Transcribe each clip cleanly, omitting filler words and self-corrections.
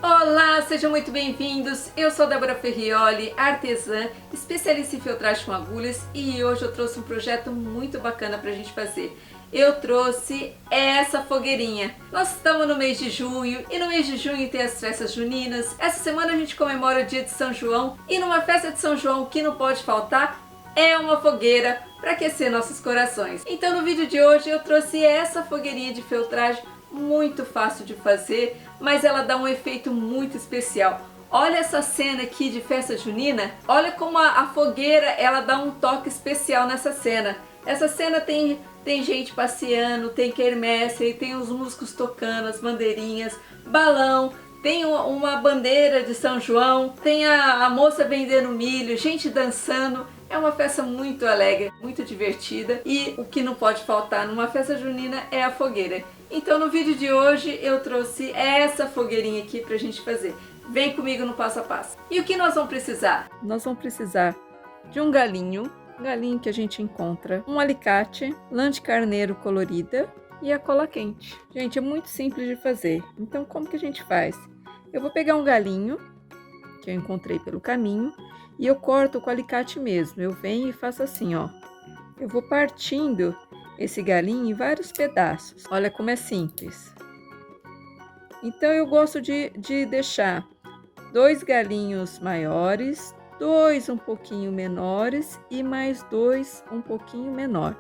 Olá, sejam muito bem-vindos. Eu sou Débora Ferrioli, artesã, especialista em filtragem com agulhas, e hoje eu trouxe um projeto muito bacana pra gente fazer. Eu trouxe essa fogueirinha. Nós estamos no mês de junho e no mês de junho tem as festas juninas. Essa semana a gente comemora o dia de São João e numa festa de São João o que não pode faltar é uma fogueira para aquecer nossos corações. Então no vídeo de hoje eu trouxe essa fogueirinha de feltragem muito fácil de fazer, mas ela dá um efeito muito especial. Olha essa cena aqui de festa junina, olha como a fogueira ela dá um toque especial nessa cena. Essa cena tem gente passeando, tem quermesse, tem os músicos tocando, as bandeirinhas, balão, tem uma bandeira de São João, tem a moça vendendo milho, gente dançando. É uma festa muito alegre, muito divertida, e o que não pode faltar numa festa junina é a fogueira. Então no vídeo de hoje eu trouxe essa fogueirinha aqui pra gente fazer. Vem comigo no passo a passo. E o que nós vamos precisar? Nós vamos precisar de um galinho que a gente encontra, um alicate, lã de carneiro colorida e a cola quente. Gente, é muito simples de fazer. Então como que a gente faz? Eu vou pegar um galinho que eu encontrei pelo caminho e eu corto com o alicate mesmo. Eu venho e faço assim, ó. Eu vou partindo esse galinho em vários pedaços. Olha como é simples. Então eu gosto de deixar 2 galinhos maiores, 2 um pouquinho menores e mais 2 um pouquinho menor.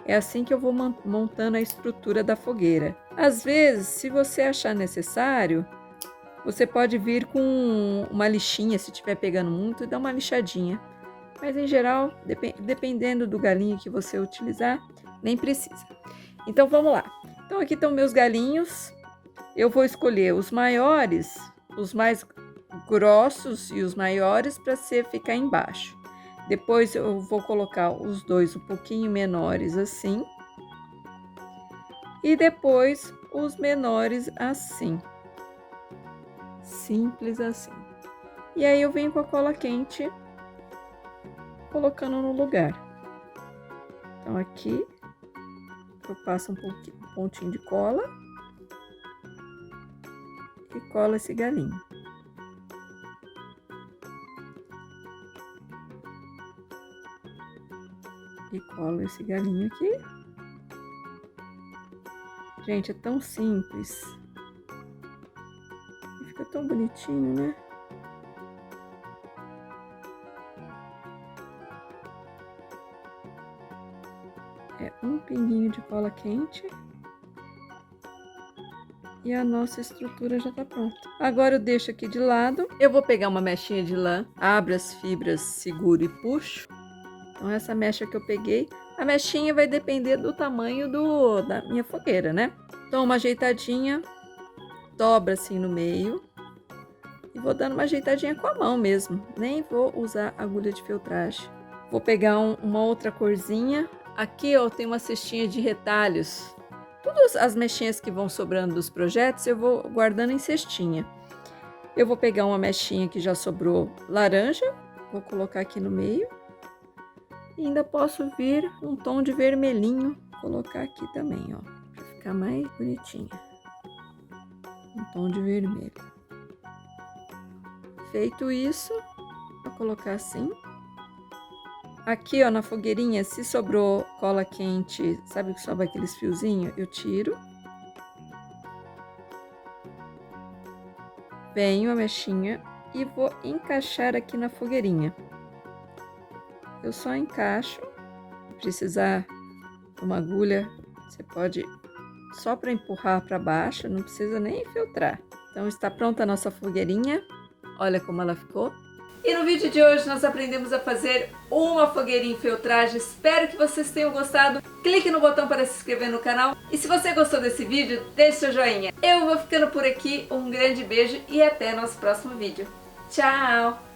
É assim que eu vou montando a estrutura da fogueira. Às vezes, se você achar necessário, você pode vir com uma lixinha, se estiver pegando muito, dá uma lixadinha. Mas em geral, dependendo do galinho que você utilizar, nem precisa. Então vamos lá. Então aqui estão meus galinhos. Eu vou escolher os maiores, os mais grossos e os maiores para ficar embaixo. Depois eu vou colocar os 2 um pouquinho menores assim. E depois os menores assim. Simples assim. E aí eu venho com a cola quente colocando no lugar. Então aqui eu passo um pontinho de cola e colo esse galinho. E colo esse galinho aqui. Gente, é tão simples. E fica tão bonitinho, né? É um pinguinho de cola quente. E a nossa estrutura já tá pronta. Agora eu deixo aqui de lado. Eu vou pegar uma mechinha de lã. Abro as fibras, seguro e puxo. Então essa mecha que eu peguei, a mechinha vai depender do tamanho da minha fogueira, né? Então uma ajeitadinha, dobra assim no meio. E vou dando uma ajeitadinha com a mão mesmo. Nem vou usar agulha de feltragem. Vou pegar uma outra corzinha. Aqui, ó, tem uma cestinha de retalhos. Todas as mechinhas que vão sobrando dos projetos, eu vou guardando em cestinha. Eu vou pegar uma mechinha que já sobrou laranja. Vou colocar aqui no meio. E ainda posso vir um tom de vermelhinho. Colocar aqui também, ó. Pra ficar mais bonitinha. Um tom de vermelho. Feito isso, vou colocar assim. Aqui, ó, na fogueirinha, se sobrou cola quente, sabe que sobra aqueles fiozinhos? Eu tiro. Venho a mechinha e vou encaixar aqui na fogueirinha. Eu só encaixo. Se precisar de uma agulha, você pode só para empurrar para baixo, não precisa nem filtrar. Então está pronta a nossa fogueirinha. Olha como ela ficou. E no vídeo de hoje nós aprendemos a fazer uma fogueirinha em feltragem. Espero que vocês tenham gostado. Clique no botão para se inscrever no canal. E se você gostou desse vídeo, deixe seu joinha. Eu vou ficando por aqui. Um grande beijo e até nosso próximo vídeo. Tchau!